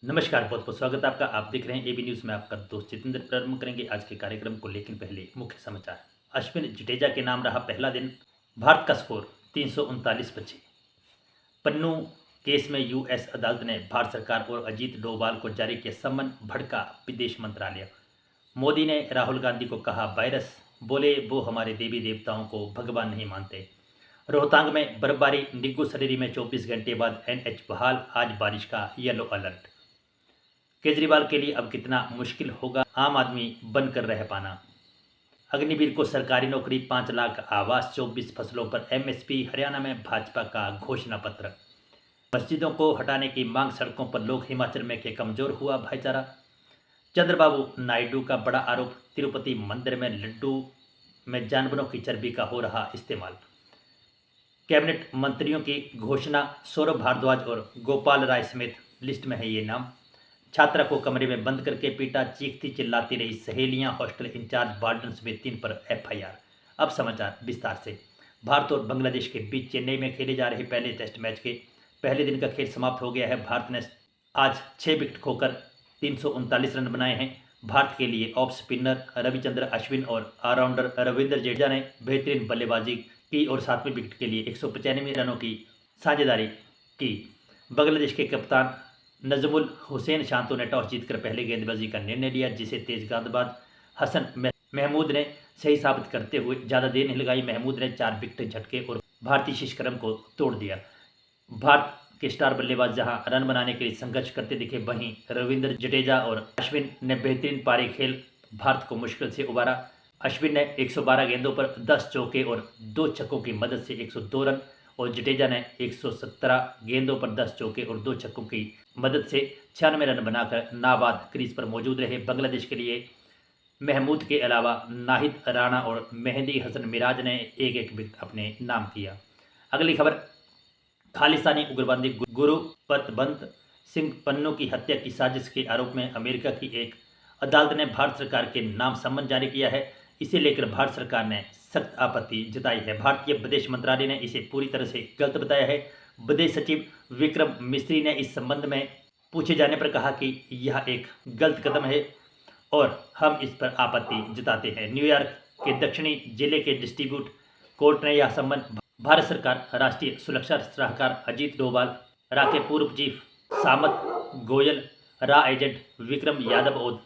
नमस्कार, बहुत बहुत स्वागत है आपका। आप देख रहे हैं एबी न्यूज़ में। आपका दोस्त जितेंद्र। प्रारंभ करेंगे आज के कार्यक्रम को, लेकिन पहले मुख्य समाचार। अश्विन जडेजा के नाम रहा पहला दिन। भारत का स्कोर 339 बचे। पन्नू केस में यूएस अदालत ने भारत सरकार और अजीत डोभाल को जारी किया सम्मन, भड़का विदेश मंत्रालय। मोदी ने राहुल गांधी को कहा वायरस, बोले वो हमारे देवी देवताओं को भगवान नहीं मानते। रोहतांग में बर्फबारी, निग्गू सरेरी में 24 घंटे बाद एनएच बहाल, आज बारिश का येलो अलर्ट। केजरीवाल के लिए अब कितना मुश्किल होगा आम आदमी बनकर रह पाना। अग्निवीर को सरकारी नौकरी, 5 लाख आवास, 24 फसलों पर एमएसपी। हरियाणा में भाजपा का घोषणा पत्र। मस्जिदों को हटाने की मांग, सड़कों पर लोग। हिमाचल में के कमजोर हुआ भाईचारा। चंद्रबाबू नायडू का बड़ा आरोप, तिरुपति मंदिर में लड्डू में जानवरों की चर्बी का हो रहा इस्तेमाल। कैबिनेट मंत्रियों की घोषणा, सौरभ भारद्वाज और गोपाल राय समेत लिस्ट में है ये नाम। छात्रा को कमरे में बंद करके पीटा, चीखती चिल्लाती रही सहेलियां। हॉस्टल इंचार्ज वार्डन समेत 3 पर एफआईआर। अब समाचार विस्तार से। भारत और बांग्लादेश के बीच चेन्नई में खेले जा रहे पहले टेस्ट मैच के पहले दिन का खेल समाप्त हो गया है। भारत ने आज 6 विकेट खोकर 339 रन बनाए हैं। भारत के लिए ऑफ स्पिनर रविचंद्र अश्विन और ऑलराउंडर रविंद्र जडेजा ने बेहतरीन बल्लेबाजी की और 7वें विकेट के लिए 195 रनों की साझेदारी की। बांग्लादेश के कप्तान नजमुल हुसैन शांतो ने टॉस जीतकर पहले गेंदबाजी का निर्णय लिया, जिसे तेज गेंदबाज हसन महमूद ने सही साबित करते हुए ज़्यादा देर नहीं लगाई। महमूद ने 4 विकेट झटके और भारतीय शिष्क्रम को तोड़ दिया। भारत के स्टार बल्लेबाज जहां रन बनाने के लिए संघर्ष करते दिखे, वहीं रविंद्र जडेजा और अश्विन ने बेहतरीन पारी खेल भारत को मुश्किल से उबारा। अश्विन ने 112 गेंदों पर 10 चौके और 2 छक्कों की मदद से 102 रन और जडेजा ने 117 गेंदों पर 10 चौके और 2 छक्कों की मदद से 96 रन बनाकर नाबाद क्रीज पर मौजूद रहे। बांग्लादेश के लिए महमूद के अलावा नाहिद राणा और मेहंदी हसन मिराज ने एक एक विकेट अपने नाम किया। अगली खबर, खालिस्तानी उग्रवादी गुरुपतवंत सिंह पन्नू की हत्या की साजिश के आरोप में अमेरिका की एक अदालत ने भारत सरकार के नाम सम्मन जारी किया है। इसे लेकर भारत सरकार ने सख्त आपत्ति जताई है। भारतीय विदेश मंत्रालय ने इसे पूरी तरह से गलत बताया है। विदेश सचिव विक्रम मिस्री ने इस संबंध में पूछे जाने पर कहा कि यह एक गलत कदम है और हम इस पर आपत्ति जताते हैं। न्यूयॉर्क के दक्षिणी जिले के डिस्ट्रीब्यूट कोर्ट ने यह सम्मन भारत सरकार, राष्ट्रीय सुरक्षा सलाहकार अजीत डोभाल, रा के पूर्व चीफ सामत गोयल, रा एजेंट विक्रम यादव और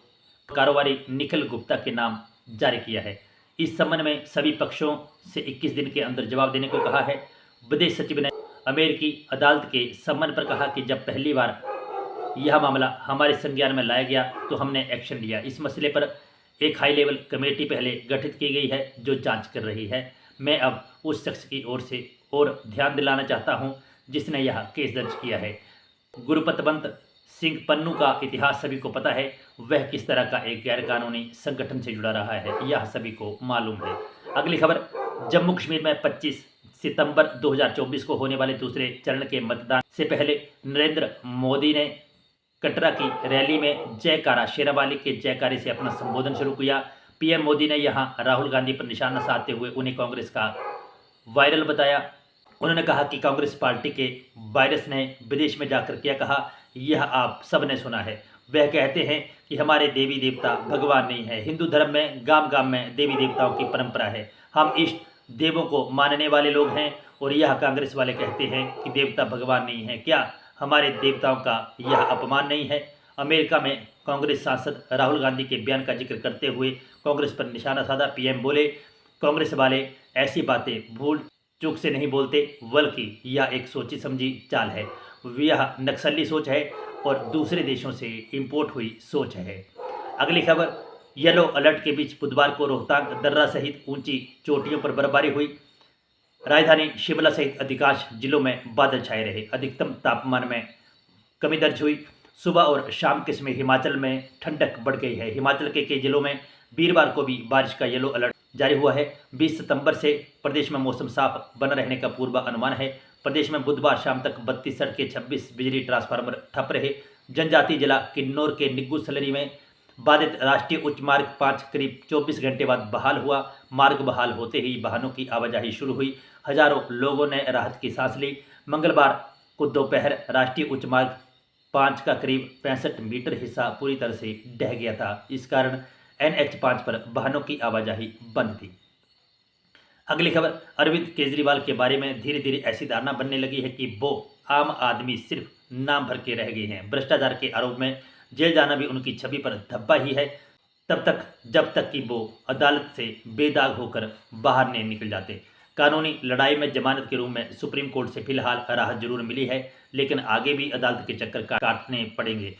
कारोबारी निखिल गुप्ता के नाम जारी किया है। इस संबंध में सभी पक्षों से 21 दिन के अंदर जवाब देने को कहा है। विदेश सचिव ने अमेरिकी अदालत के सम्मन पर कहा कि जब पहली बार यह मामला हमारे संज्ञान में लाया गया तो हमने एक्शन लिया। इस मसले पर एक हाई लेवल कमेटी पहले गठित की गई है जो जांच कर रही है। मैं अब उस शख्स की ओर से और ध्यान दिलाना चाहता हूं जिसने यह केस दर्ज किया है। गुरुपतवंत सिंह पन्नू का इतिहास सभी को पता है। वह किस तरह का एक गैरकानूनी संगठन से जुड़ा रहा है, यह सभी को मालूम है। अगली खबर, जम्मू कश्मीर में 25 सितंबर 2024 को होने वाले दूसरे चरण के मतदान से पहले नरेंद्र मोदी ने कटरा की रैली में जयकारा शेरावाली के जयकारे से अपना संबोधन शुरू किया। पीएम मोदी ने यहां राहुल गांधी पर निशाना साधते हुए उन्हें कांग्रेस का वायरल बताया। उन्होंने कहा कि कांग्रेस पार्टी के वायरस ने विदेश में जाकर क्या कहा, यह आप सब ने सुना है। वह कहते हैं कि हमारे देवी देवता भगवान नहीं है। हिंदू धर्म में गांव गांव में देवी देवताओं की परंपरा है। हम इष्ट देवों को मानने वाले लोग हैं और यह कांग्रेस वाले कहते हैं कि देवता भगवान नहीं है। क्या हमारे देवताओं का यह अपमान नहीं है? अमेरिका में कांग्रेस सांसद राहुल गांधी के बयान का जिक्र करते हुए कांग्रेस पर निशाना साधा। पीएम बोले, कांग्रेस वाले ऐसी बातें भूल चूक से नहीं बोलते, बल्कि यह एक सोची समझी चाल है। यह नक्सली सोच है और दूसरे देशों से इंपोर्ट हुई सोच है। अगली खबर, येलो अलर्ट के बीच बुधवार को रोहतांग, दर्रा सहित ऊंची चोटियों पर बर्फबारी हुई। राजधानी शिमला सहित अधिकांश जिलों में बादल छाए रहे। अधिकतम तापमान में कमी दर्ज हुई। सुबह और शाम के समय हिमाचल में ठंडक बढ़ गई है। हिमाचल के कई जिलों में वीरवार को भी बारिश का येलो अलर्ट जारी हुआ है। 20 सितंबर से प्रदेश में मौसम साफ बना रहने का पूर्वानुमान है। प्रदेश में बुधवार शाम तक 32 सड़कें, 26 बिजली ट्रांसफार्मर ठप रहे। जनजातीय जिला किन्नौर के निग्गू सलेरी में बाधित राष्ट्रीय उच्च मार्ग 5 करीब 24 घंटे बाद बहाल हुआ। मार्ग बहाल होते ही वाहनों की आवाजाही शुरू हुई। हजारों लोगों ने राहत की सांस ली। मंगलवार को दोपहर राष्ट्रीय उच्च मार्ग 5 का करीब 65 मीटर हिस्सा पूरी तरह से ढह गया था। इस कारण NH5 पर वाहनों की आवाजाही बंद थी। अगली खबर, अरविंद केजरीवाल के बारे में धीरे धीरे ऐसी धारणा बनने लगी है कि वो आम आदमी सिर्फ नाम भर के रह गए हैं। भ्रष्टाचार के आरोप में जेल जाना भी उनकी छवि पर धब्बा ही है, तब तक जब तक कि वो अदालत से बेदाग होकर बाहर नहीं निकल जाते। कानूनी लड़ाई में जमानत के रूप में सुप्रीम कोर्ट से फिलहाल राहत जरूर मिली है, लेकिन आगे भी अदालत के चक्कर काटने पड़ेंगे।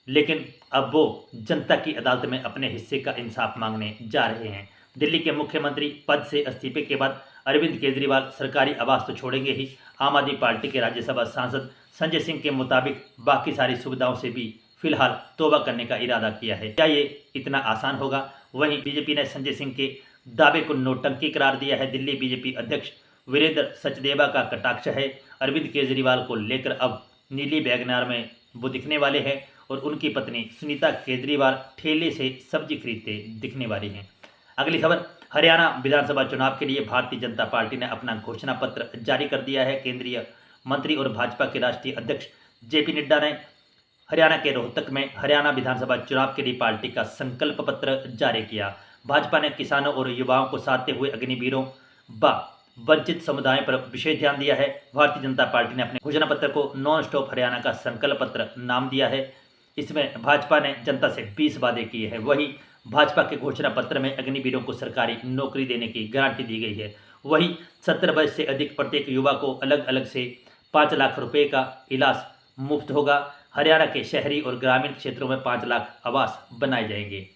लेकिन अब वो जनता की अदालत में अपने हिस्से का इंसाफ मांगने जा रहे हैं। दिल्ली के मुख्यमंत्री पद से इस्तीफे के बाद अरविंद केजरीवाल सरकारी आवास तो छोड़ेंगे ही, आम आदमी पार्टी के राज्यसभा सांसद संजय सिंह के मुताबिक बाकी सारी सुविधाओं से भी फिलहाल तौबा करने का इरादा किया है। क्या ये इतना आसान होगा? वहीं बीजेपी ने संजय सिंह के दावे को नौटंकी करार दिया है। दिल्ली बीजेपी अध्यक्ष वीरेंद्र सचदेवा का कटाक्ष है, अरविंद केजरीवाल को लेकर अब नीली वैगनार में वो दिखने वाले हैं और उनकी पत्नी सुनीता केजरीवाल ठेले से सब्जी खरीदते दिखने वाली हैं। अगली खबर, हरियाणा विधानसभा चुनाव के लिए भारतीय जनता पार्टी ने अपना घोषणा पत्र जारी कर दिया है। केंद्रीय मंत्री और भाजपा के राष्ट्रीय अध्यक्ष जेपी नड्डा ने हरियाणा के रोहतक में हरियाणा विधानसभा चुनाव के लिए पार्टी का संकल्प पत्र जारी किया। भाजपा ने किसानों और युवाओं को साधते हुए अग्निवीरों व वंचित समुदायों पर विशेष ध्यान दिया है। भारतीय जनता पार्टी ने अपने घोषणा पत्र को नॉन स्टॉप हरियाणा का संकल्प पत्र नाम दिया है। इसमें भाजपा ने जनता से 20 वादे किए हैं। वहीं भाजपा के घोषणा पत्र में अग्निवीरों को सरकारी नौकरी देने की गारंटी दी गई है। वहीं 70 वर्ष से अधिक प्रत्येक युवा को अलग अलग से 5 लाख रुपए का इलाज मुफ्त होगा। हरियाणा के शहरी और ग्रामीण क्षेत्रों में 5 लाख आवास बनाए जाएंगे।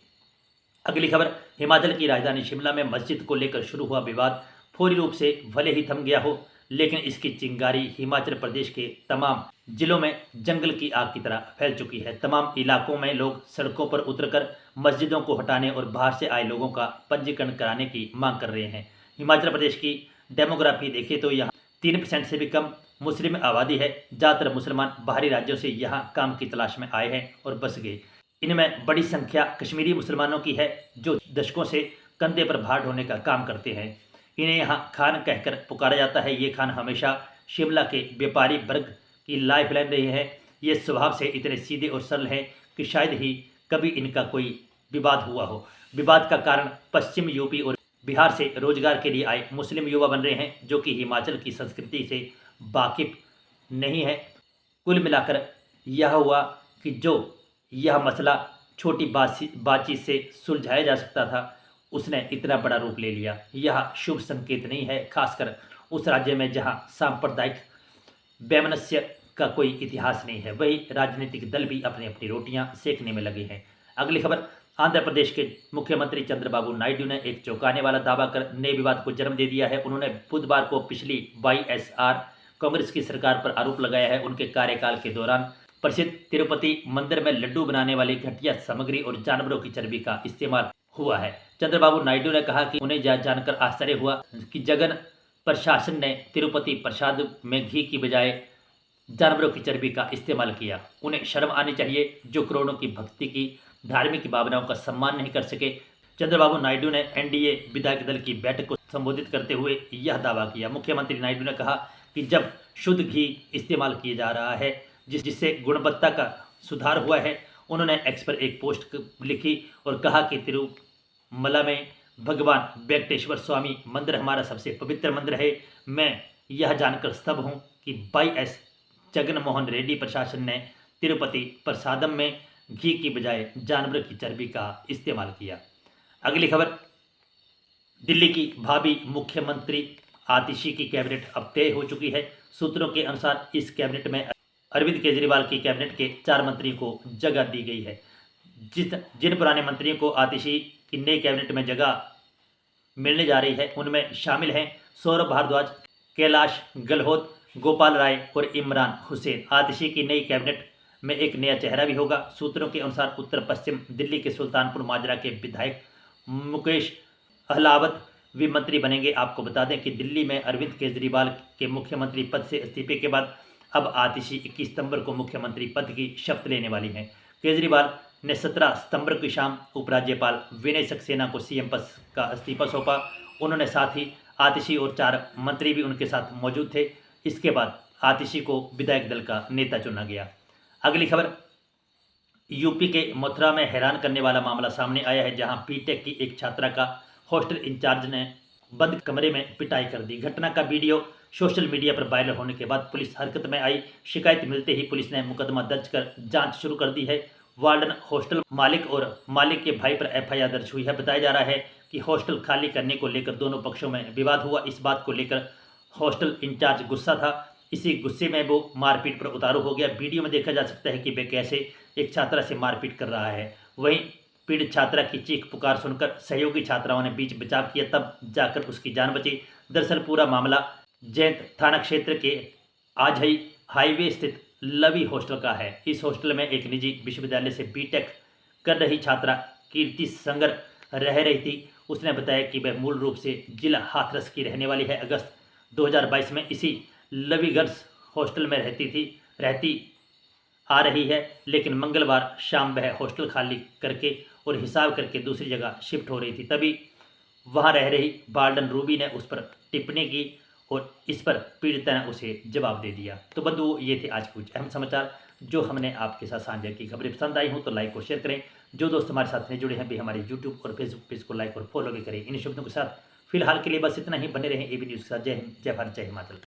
अगली खबर, हिमाचल की राजधानी शिमला में मस्जिद को लेकर शुरू हुआ विवाद फौरी रूप से भले ही थम गया हो, लेकिन इसकी चिंगारी हिमाचल प्रदेश के तमाम जिलों में जंगल की आग की तरह फैल चुकी है। तमाम इलाकों में लोग सड़कों पर उतरकर मस्जिदों को हटाने और बाहर से आए लोगों का पंजीकरण कराने की मांग कर रहे हैं। हिमाचल प्रदेश की डेमोग्राफी देखें तो यहाँ 3% से भी कम मुस्लिम आबादी है। ज़्यादातर मुसलमान बाहरी राज्यों से यहाँ काम की तलाश में आए हैं और बस गए। इनमें बड़ी संख्या कश्मीरी मुसलमानों की है, जो दशकों से कंधे पर भार ढोने का काम करते हैं। इन्हें यहाँ खान कहकर पुकारा जाता है। ये खान हमेशा शिमला के व्यापारी वर्ग की लाइफलाइन रहे हैं। ये स्वभाव से इतने सीधे और सरल हैं कि शायद ही कभी इनका कोई विवाद हुआ हो। विवाद का कारण पश्चिम यूपी और बिहार से रोजगार के लिए आए मुस्लिम युवा बन रहे हैं, जो कि हिमाचल की संस्कृति से वाकिफ नहीं है। कुल मिलाकर यह हुआ कि जो यह मसला छोटी बातचीत से सुलझाया जा सकता था, उसने इतना बड़ा रूप ले लिया। यह शुभ संकेत नहीं है, खासकर उस राज्य में जहां सांप्रदायिक वैमनस्य का कोई इतिहास नहीं है। वही राजनीतिक दल भी अपनी अपनी रोटियां सेकने में लगे हैं। अगली खबर, आंध्र प्रदेश के मुख्यमंत्री चंद्रबाबू नायडू ने एक चौंकाने वाला दावा कर नए विवाद को जन्म दे दिया है। उन्होंने बुधवार को पिछली YSR कांग्रेस की सरकार पर आरोप लगाया है। उनके कार्यकाल के दौरान प्रसिद्ध तिरुपति मंदिर में लड्डू बनाने वाली घटिया सामग्री और जानवरों की चर्बी का इस्तेमाल हुआ है। चंद्रबाबू नायडू ने कहा कि उन्हें जानकर आश्चर्य हुआ कि जगन प्रशासन ने तिरुपति प्रसाद में घी की बजाय जानवरों की चर्बी का इस्तेमाल किया। उन्हें शर्म आनी चाहिए, जो करोड़ों की भक्ति की धार्मिक भावनाओं का सम्मान नहीं कर सके। चंद्रबाबू नायडू ने NDA विधायक दल की बैठक को संबोधित करते हुए यह दावा किया। मुख्यमंत्री नायडू ने कहा कि जब शुद्ध घी इस्तेमाल किया जा रहा है, जिससे गुणवत्ता का सुधार हुआ है। उन्होंने एक्स पर एक पोस्ट लिखी और कहा कि तिरुमला में भगवान वेंकटेश्वर स्वामी मंदिर हमारा सबसे पवित्र मंदिर है। मैं यह जानकर स्तब्ध हूँ कि YS जगनमोहन रेड्डी प्रशासन ने तिरुपति प्रसादम में घी की बजाय जानवर की चर्बी का इस्तेमाल किया। अगली खबर, दिल्ली की भावी मुख्यमंत्री आतिशी की कैबिनेट अब तय हो चुकी है। सूत्रों के अनुसार इस कैबिनेट में अरविंद केजरीवाल की कैबिनेट के 4 मंत्रियों को जगह दी गई है। जिन पुराने मंत्रियों को आतिशी की नई कैबिनेट में जगह मिलने जा रही है, उनमें शामिल हैं सौरभ भारद्वाज, कैलाश गहलोत, गोपाल राय और इमरान हुसैन। आतिशी की नई कैबिनेट में एक नया चेहरा भी होगा। सूत्रों के अनुसार उत्तर पश्चिम दिल्ली के सुल्तानपुर माजरा के विधायक मुकेश अहलावत भी मंत्री बनेंगे। आपको बता दें कि दिल्ली में अरविंद केजरीवाल के मुख्यमंत्री पद से इस्तीफे के बाद अब आतिशी 21 सितंबर को मुख्यमंत्री पद की शपथ लेने वाली हैं। केजरीवाल ने 17 सितंबर की शाम उपराज्यपाल विनय सक्सेना को CM पद का इस्तीफा सौंपा। उन्होंने साथ ही आतिशी और 4 मंत्री भी उनके साथ मौजूद थे। इसके बाद आतिशी को विधायक दल का नेता चुना गया। अगली खबर, यूपी के मथुरा में हैरान करने वाला मामला सामने आया है, जहां बीटेक की एक छात्रा का हॉस्टल इंचार्ज ने बंद कमरे में पिटाई कर दी। घटना का वीडियो सोशल मीडिया पर वायरल होने के बाद पुलिस हरकत में आई। शिकायत मिलते ही पुलिस ने मुकदमा दर्ज कर जांच शुरू कर दी है। वार्डन, हॉस्टल मालिक और मालिक के भाई पर एफआईआर दर्ज हुई है। बताया जा रहा है कि हॉस्टल खाली करने को लेकर दोनों पक्षों में विवाद हुआ। इस बात को लेकर हॉस्टल इंचार्ज गुस्सा था। इसी गुस्से में वो मारपीट पर उतारू हो गया। वीडियो में देखा जा सकता है कि वे कैसे एक छात्रा से मारपीट कर रहा है। वहीं पीड़ित छात्रा की चीख पुकार सुनकर सहयोगी छात्राओं ने बीच बचाव किया, तब जाकर उसकी जान बची। दरअसल पूरा मामला जैंत थाना क्षेत्र के आजही हाईवे स्थित लवी हॉस्टल का है। इस हॉस्टल में एक निजी विश्वविद्यालय से बीटेक कर रही छात्रा कीर्ति संगर रह रही थी। उसने बताया कि वह मूल रूप से जिला हाथरस की रहने वाली है। अगस्त 2022 में इसी लवी गर्ल्स हॉस्टल में रहती आ रही है, लेकिन मंगलवार शाम वह हॉस्टल खाली करके और हिसाब करके दूसरी जगह शिफ्ट हो रही थी। तभी वहां रह रही वार्डन रूबी ने उस पर टिप्पणी की और इस पर पीड़िता ने उसे जवाब दे दिया। तो बंधुओं, ये थे आज कुछ अहम समाचार जो हमने आपके साथ साझा की। खबरें पसंद आई हो तो लाइक और शेयर करें। जो दोस्त हमारे साथ नहीं जुड़े हैं भी हमारे यूट्यूब और फेसबुक पेज को लाइक और फॉलो भी करें। इन शब्दों के साथ फिलहाल के लिए बस इतना ही। बने रहें एबी न्यूज़ के साथ। जय हिंद, जय भारत, जय हिमाचल।